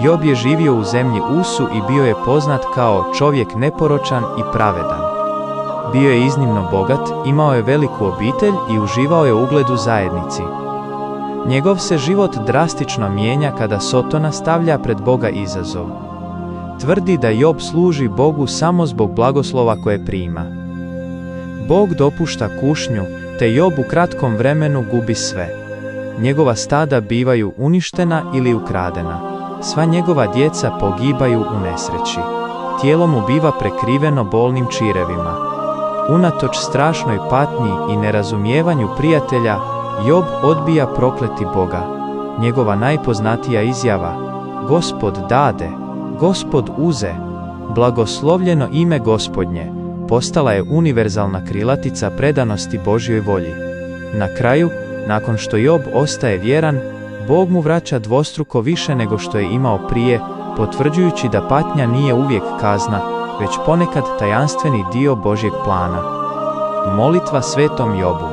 Job je živio u zemlji Usu i bio je poznat kao čovjek neporočan i pravedan. Bio je iznimno bogat, imao je veliku obitelj i uživao je ugled u zajednici. Njegov se život drastično mijenja kada Sotona stavlja pred Boga izazov. Tvrdi da Job služi Bogu samo zbog blagoslova koje prima. Bog dopušta kušnju, te Job u kratkom vremenu gubi sve. Njegova stada bivaju uništena ili ukradena. Sva njegova djeca pogibaju u nesreći. Tijelo mu biva prekriveno bolnim čirevima. Unatoč strašnoj patnji i nerazumijevanju prijatelja, Job odbija prokleti Boga. Njegova najpoznatija izjava: Gospod dade, Gospod uze, blagoslovljeno ime Gospodnje, postala je univerzalna krilatica predanosti Božjoj volji. Na kraju, nakon što Job ostaje vjeran, Bog mu vraća dvostruko više nego što je imao prije, potvrđujući da patnja nije uvijek kazna, već ponekad tajanstveni dio Božjeg plana. Molitva svetom Jobu.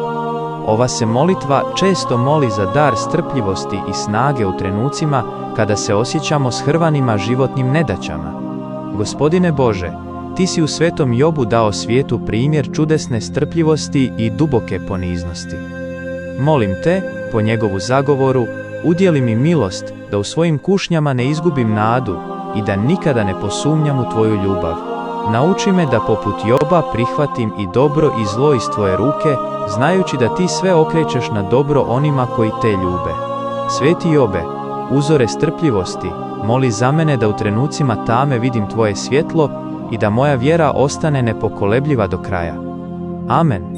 Ova se molitva često moli za dar strpljivosti i snage u trenucima kada se osjećamo shrvanima životnim nedaćama. Gospodine Bože, Ti si u svetom Jobu dao svijetu primjer čudesne strpljivosti i duboke poniznosti. Molim Te, po njegovu zagovoru, udjeli mi milost da u svojim kušnjama ne izgubim nadu i da nikada ne posumnjam u Tvoju ljubav. Nauči me da poput Joba prihvatim i dobro i zlo iz Tvoje ruke, znajući da Ti sve okrećeš na dobro onima koji Te ljube. Sveti Jobe, uzore strpljivosti, moli za mene da u trenucima tame vidim Tvoje svjetlo i da moja vjera ostane nepokolebljiva do kraja. Amen.